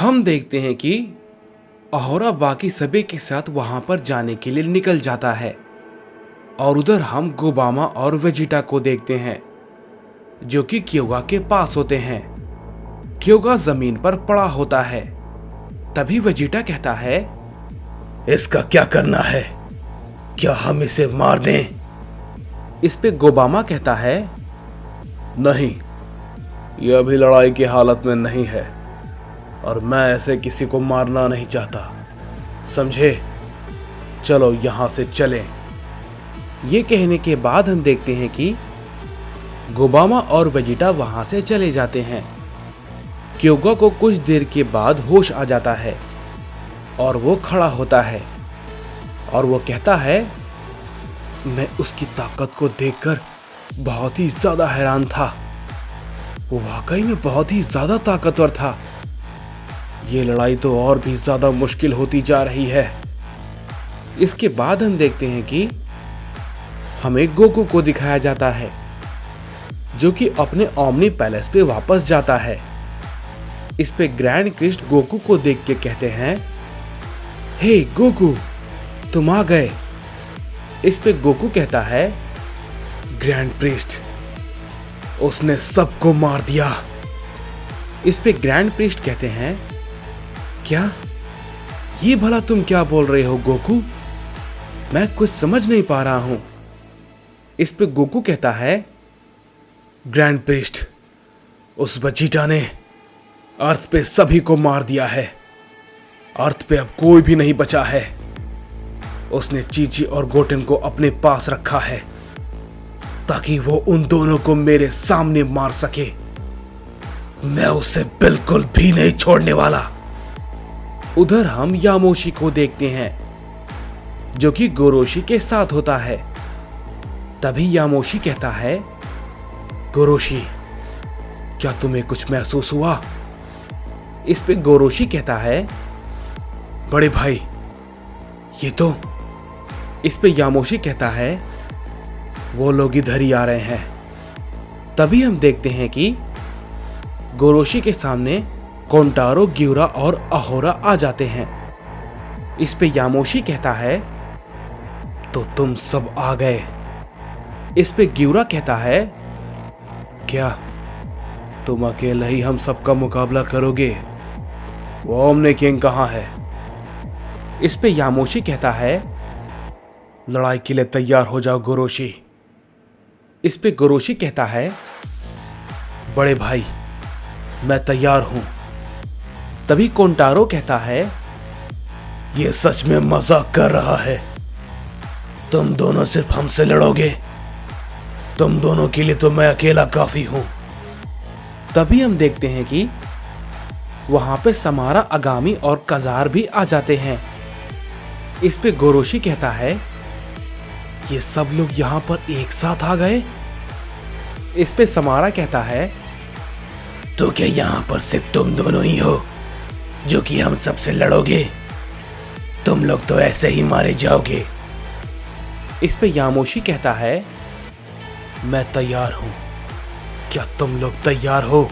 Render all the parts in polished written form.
हम देखते हैं कि अहोरा बाकी सभी के साथ वहां पर जाने के लिए निकल जाता है और उधर हम गोबामा और वेजिटा को देखते हैं जो कि क्योगा के पास होते हैं। क्योगा जमीन पर पड़ा होता है। तभी वेजिटा कहता है, इसका क्या करना है? क्या हम इसे मार दें? इस पे गोबामा कहता है, नहीं, यह अभी लड़ाई की हालत में नहीं है और मैं ऐसे किसी को मारना नहीं चाहता, समझे? चलो यहां से चलें। ये कहने के बाद हम देखते हैं कि गोबामा और वेजिटा वहां से चले जाते हैं। क्योगा को कुछ देर के बाद होश आ जाता है और वो खड़ा होता है और वो कहता है, मैं उसकी ताकत को देखकर बहुत ही ज्यादा हैरान था। वो वाकई में बहुत ही ज्यादा ताकतवर था। ये लड़ाई तो और भी ज्यादा मुश्किल होती जा रही है। इसके बाद हम देखते हैं कि हमें गोकू को दिखाया जाता है जो कि अपने ओमनी पैलेस पे वापस जाता है। इस पे ग्रैंड क्रिस्ट गोकू को देख के कहते हैं, हे गोकू, तुम आ गए। इस पे गोकू कहता है, ग्रैंड प्रीस्ट, उसने सबको मार दिया। इस पे ग्रैंड प्रीस्ट कहते हैं, क्या? ये भला तुम क्या बोल रहे हो गोकू? मैं कुछ समझ नहीं पा रहा हूं। इस पे गोकू कहता है, ग्रैंड प्रीस्ट, उस वेजिटा ने अर्थ पे सभी को मार दिया है। अर्थ पे अब कोई भी नहीं बचा है। उसने चीची और गोटेन को अपने पास रखा है ताकि वो उन दोनों को मेरे सामने मार सके। मैं उसे बिल्कुल भी नहीं छोड़ने वाला। उधर हम यामोशी को देखते हैं जो कि गोरोशी के साथ होता है। तभी यामोशी कहता है, गोरोशी, क्या तुम्हें कुछ महसूस हुआ? इस पे गोरोशी कहता है, बड़े भाई, ये तो। इस पे यामोशी कहता है, वो लोग इधर ही आ रहे हैं। तभी हम देखते हैं कि गोरोशी के सामने कोंटारो, ग्यूरा और अहोरा आ जाते हैं। इस पे यामोशी कहता है, तो तुम सब आ गए। इस पे ग्यूरा कहता है, क्या तुम अकेले ही हम सबका मुकाबला करोगे? वो ओमनी किंग कहां है? इस पे यामोशी कहता है, लड़ाई के लिए तैयार हो जाओ गोरोशी। इस पे गोरोशी कहता है, बड़े भाई, मैं तैयार हूं। तभी कोंटारो कहता है, यह सच में मजाक कर रहा है। तुम दोनों सिर्फ हमसे लड़ोगे? तुम दोनों के लिए तो मैं अकेला काफी हूं। तभी हम देखते हैं कि वहां पे समारा, आगामी और कजार भी आ जाते हैं। इस पे गोरोशी कहता है, ये सब लोग यहां पर एक साथ आ गए? इस पे समारा कहता है, तो क्या यहां पर सिर्फ तुम दोनों ही हो जो कि हम सबसे लड़ोगे? तुम लोग तो ऐसे ही मारे जाओगे। इस पे यामोशी कहता है, मैं तैयार हूं। क्या तुम लोग तैयार हो?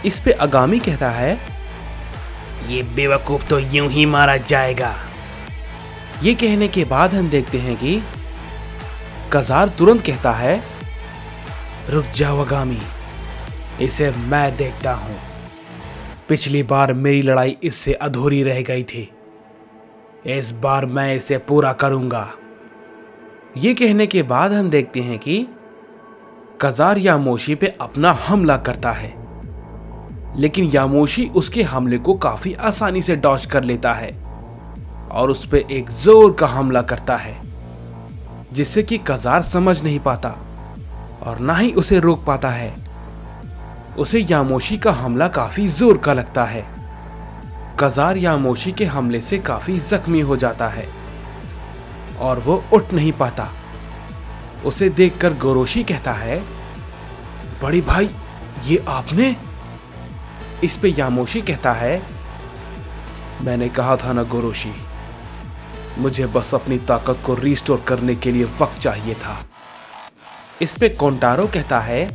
इस पे आगामी कहता है, ये बेवकूफ तो यूं ही मारा जाएगा। ये कहने के बाद हम देखते हैं कि कजार तुरंत कहता है, रुक जाओ आगामी, इसे मैं देखता हूं। पिछली बार मेरी लड़ाई इससे अधूरी रह गई थी। इस बार मैं इसे पूरा करूंगा। ये कहने के बाद हम देखते हैं कि कजार यामोशी पे अपना हमला करता है, लेकिन यामोशी उसके हमले को काफी आसानी से डॉज कर लेता है और उस पे एक जोर का हमला करता है जिससे कि कजार समझ नहीं पाता और ना ही उसे रोक पाता है। उसे यामोशी का हमला काफी जोर का लगता है। कजार यामोशी के हमले से काफी जख्मी हो जाता है और वो उठ नहीं पाता। उसे देखकर गोरोशी कहता है, बड़ी भाई, ये आपने? इस पे यामोशी कहता है, मैंने कहा था ना गोरोशी, मुझे बस अपनी ताकत को रिस्टोर करने के लिए वक्त चाहिए था। इस पे कोंटारो कहता है,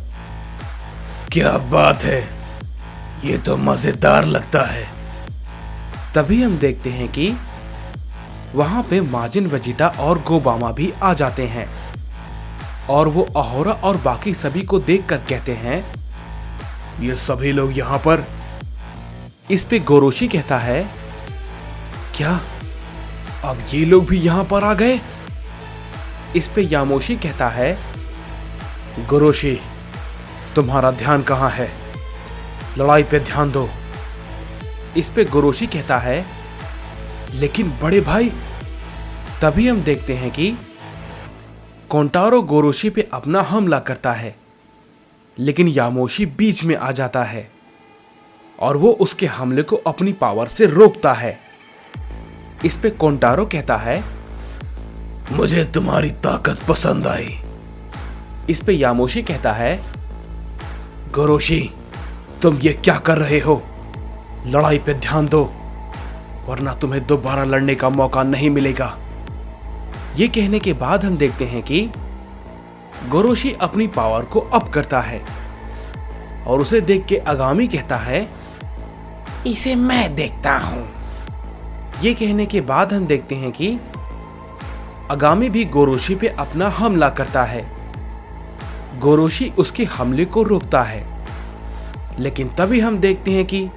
क्या बात है, ये तो मजेदार लगता है। तभी हम देखते हैं कि वहां पे माजिन वेजिटा और गोबामा भी आ जाते हैं और वो अहोरा और बाकी सभी को देखकर कहते हैं, ये सभी लोग यहाँ पर? इस पे गोरोशी कहता है, क्या अब ये लोग भी यहाँ पर आ गए? इस पे यामोशी कहता है, गोरोशी, तुम्हारा ध्यान कहाँ है? लड़ाई पे ध्यान दो। इस पे गोरोशी कहता है, लेकिन बड़े भाई। तभी हम देखते हैं कि कोंटारो गोरोशी पे अपना हमला करता है, लेकिन यामोशी बीच में आ जाता है और वो उसके हमले को अपनी पावर से रोकता है। इस पे कोंटारो कहता है, मुझे तुम्हारी ताकत पसंद आई। इस पे यामोशी कहता है, गोरोशी, तुम ये क्या कर रहे हो? लड़ाई पे ध्यान दो, वरना तुम्हें दोबारा लड़ने का मौका नहीं मिलेगा। ये कहने के बाद हम देखते हैं कि गोरोशी अपनी पावर को अप करता है और उसे देख के आगामी कहता है, इसे मैं देखता हूं। ये कहने के बाद हम देखते हैं कि आगामी भी गोरोशी पे अपना हमला करता है। गोरोशी उसके हमले को रोकता है, लेकिन तभी हम देखते हैं कि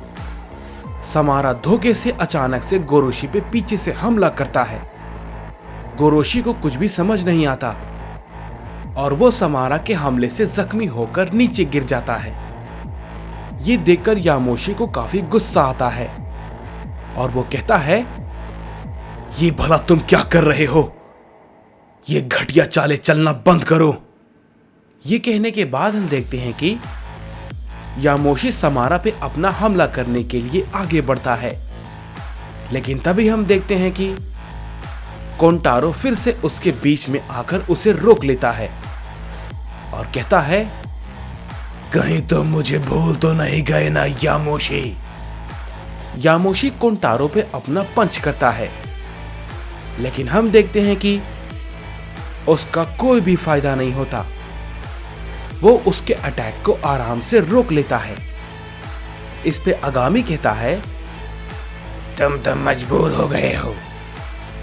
समारा धोखे से अचानक से गोरोशी पे पीछे से हमला करता है। गोरोशी को कुछ भी समझ नहीं आता और वो समारा के हमले से जख्मी होकर नीचे गिर जाता है। ये देखकर यामोशी को काफी गुस्सा आता है और वो कहता है, ये भला तुम क्या कर रहे हो? ये घटिया चालें चलना बंद करो। ये कहने के बाद हम देखते हैं कि यामोशी समारा पे अपना हमला करने के लिए आगे बढ़ता है, लेकिन तभी हम देखते हैं कि कोंटारो फिर से उसके बीच में आकर उसे रोक लेता है और कहता है, कहीं तो मुझे भूल तो नहीं गए ना यामोशी? यामोशी कोंटारो पे अपना पंच करता है, लेकिन हम देखते हैं कि उसका कोई भी फायदा नहीं होता। वो उसके अटैक को आराम से रोक लेता है। इस पे आगामी कहता है, तुम तो मजबूर हो गए हो।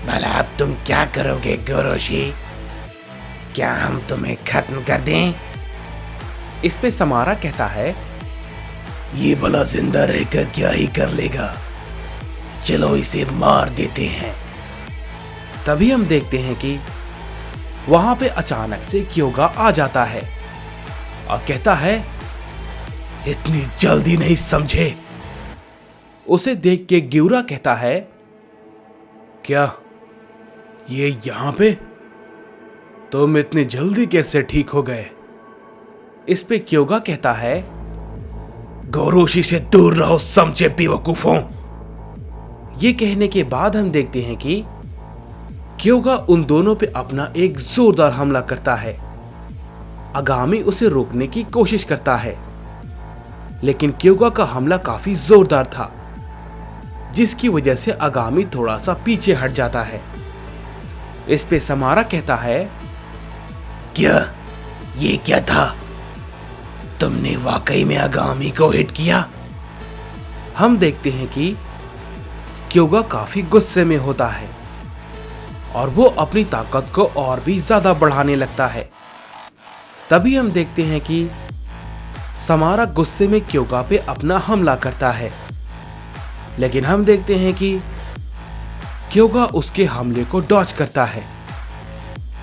भला अब तुम क्या करोगे गोरोशी? क्या हम तुम्हें खत्म कर दें? इस पे समारा कहता है, ये भला जिंदा रहकर क्या ही कर लेगा? चलो इसे मार देते हैं। तभी हम देखते हैं कि वहां पे अचानक से क्योगा आ जाता है और कहता है, इतनी जल्दी नहीं समझे। उसे देख के ग्यूरा कहता है, क्या ये यहां पे? तुम इतनी जल्दी कैसे ठीक हो गए? इस पे क्योगा कहता है, गोरोशी से दूर रहो समझे बेवकूफों। ये कहने के बाद हम देखते हैं कि क्योगा उन दोनों पे अपना एक जोरदार हमला करता है। आगामी उसे रोकने की कोशिश करता है, लेकिन क्योगा का हमला काफी जोरदार था, जिसकी वजह से आगामी थोड़ा सा पीछे हट जाता है। इस पे समारा कहता है, क्या ये क्या था? तुमने वाकई में आगामी को हिट किया? हम देखते हैं कि क्योगा काफी गुस्से में होता है और वो अपनी ताकत को और भी ज्यादा बढ़ाने लगता है। तभी हम देखते हैं कि समारा गुस्से में क्योगा पे अपना हमला करता है, लेकिन हम देखते हैं कि क्योगा उसके हमले को डॉज करता है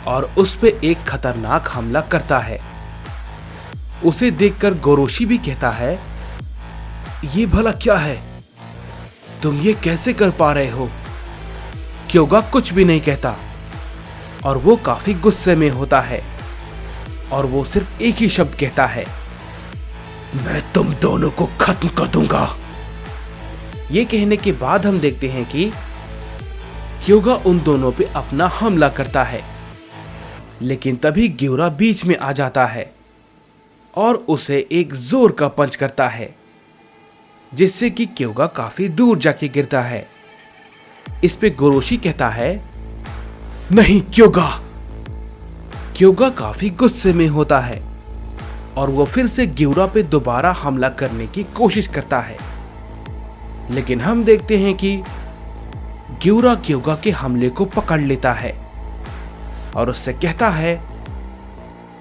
और उस पे एक खतरनाक हमला करता है। उसे देखकर गोरोशी भी कहता है, ये भला क्या है? तुम ये कैसे कर पा रहे हो? क्योगा कुछ भी नहीं कहता और वो काफी गुस्से में होता है और वो सिर्फ एक ही शब्द कहता है, मैं तुम दोनों को खत्म कर दूंगा। ये कहने के बाद हम देखते हैं कि क्योगा उन दोनों पे अपना हमला करता है, लेकिन तभी ग्यूरा बीच में आ जाता है और उसे एक जोर का पंच करता है, जिससे कि क्योगा काफी दूर जाके गिरता है। इस पे गोरोशी कहता है, नहीं क्योगा। क्योगा काफी गुस्से में होता है और वो फिर से ग्यूरा पे दोबारा हमला करने की कोशिश करता है। लेकिन हम देखते हैं कि ग्यूरा क्योगा के हमले को पकड़ लेता है और उससे कहता है,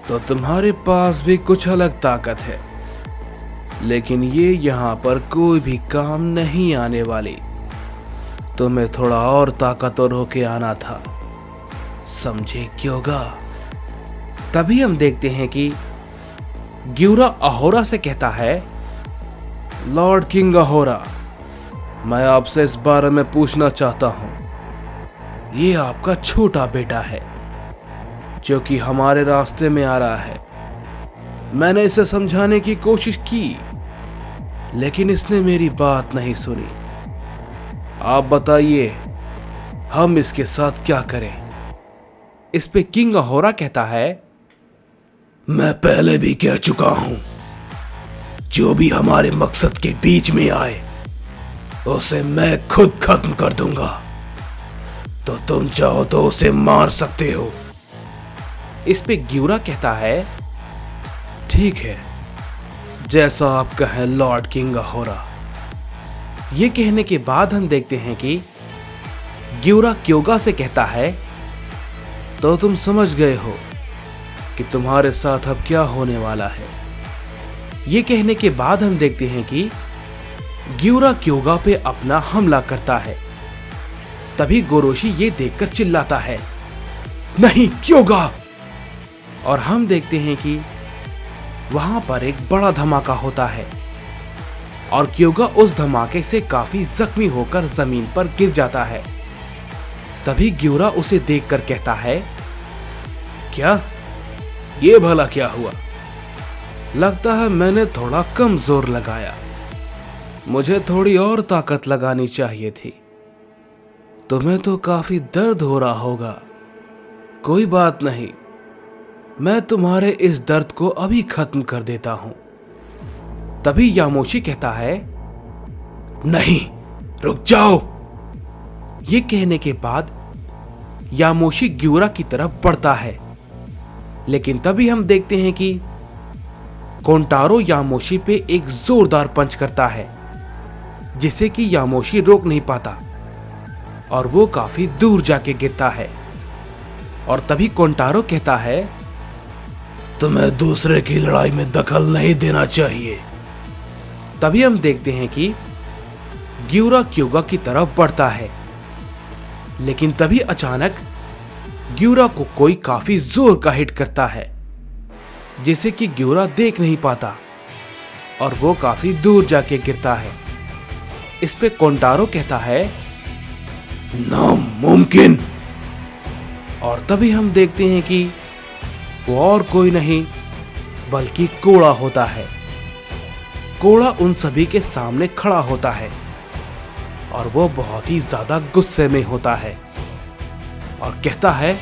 तो तुम्हारे पास भी कुछ अलग ताकत है, लेकिन ये यहां पर कोई भी काम नहीं आने वाली। तुम्हें थोड़ा और ताकतवर होके आना था, समझे क्योगा? तभी हम देखते हैं कि ग्यूरा अहोरा से कहता है, लॉर्ड किंग अहोरा, मैं आपसे इस बारे में पूछना चाहता हूं। ये आपका छोटा बेटा है जो कि हमारे रास्ते में आ रहा है। मैंने इसे समझाने की कोशिश की, लेकिन इसने मेरी बात नहीं सुनी। आप बताइए, हम इसके साथ क्या करें? इस पे किंग अहोरा कहता है, मैं पहले भी कह चुका हूं, जो भी हमारे मकसद के बीच में आए उसे मैं खुद खत्म कर दूंगा। तो तुम चाहो तो उसे मार सकते हो। इस पे ग्यूरा कहता है, ठीक है, जैसा आप कहें लॉर्ड किंग अहोरा। ये कहने के बाद हम देखते हैं कि ग्यूरा क्योगा से कहता है, तो तुम समझ गए हो कि तुम्हारे साथ अब क्या होने वाला है। ये कहने के बाद हम देखते हैं कि ग्यूरा क्योगा पे अपना हमला करता है। तभी गोरोशी ये देखकर चिल्लाता है, नहीं क्योगा! और हम देखते हैं कि वहां पर एक बड़ा धमाका होता है और क्योगा उस धमाके से काफी जख्मी होकर जमीन पर गिर जाता है। तभी ग्यूरा उसे देखकर कहता है, क्या ये भला क्या हुआ? लगता है मैंने थोड़ा कम जोर लगाया। मुझे थोड़ी और ताकत लगानी चाहिए थी। तुम्हें तो काफी दर्द हो रहा होगा। कोई बात नहीं, मैं तुम्हारे इस दर्द को अभी खत्म कर देता हूं। तभी यामोशी कहता है, नहीं, रुक जाओ। ये कहने के बाद यामोशी ग्यूरा की तरफ बढ़ता है, लेकिन तभी हम देखते हैं कि कोंटारो यामोशी पे एक जोरदार पंच करता है, जिसे कि यामोशी रोक नहीं पाता और वो काफी दूर जाके गिरता है। और तभी कोंटारो कहता है, तुम्हें दूसरे की लड़ाई में दखल नहीं देना चाहिए। तभी हम देखते हैं कि ग्यूरा क्योगा की तरफ बढ़ता है, लेकिन तभी अचानक ग्यूरा को कोई काफी जोर का हिट करता है, जिसे कि ग्यूरा देख नहीं पाता और वो काफी दूर जाके गिरता है। इस पे कोंटारो कहता है, नामुमकिन। और तभी हम देखते हैं कि वो और कोई नहीं बल्कि कोड़ा होता है। कोड़ा उन सभी के सामने खड़ा होता है और वो बहुत ही ज्यादा गुस्से में होता है और कहता है,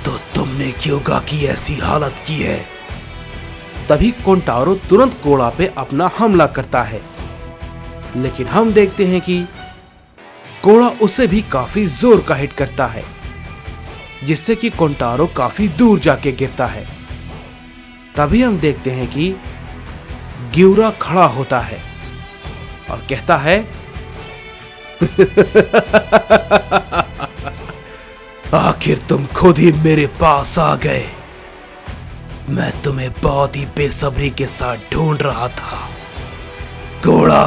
तो तुमने क्योगा की ऐसी हालत की है? तभी कोंटारो तुरंत कोड़ा पे अपना हमला करता है, लेकिन हम देखते हैं कि कोड़ा उसे भी काफी जोर का हिट करता है, जिससे कि कोंटारो काफी दूर जाके गिरता है। तभी हम देखते हैं कि ग्यूरा खड़ा होता है और कहता है, आखिर तुम खुद ही मेरे पास आ गए। मैं तुम्हें बहुत ही बेसब्री के साथ ढूंढ रहा था। कोड़ा।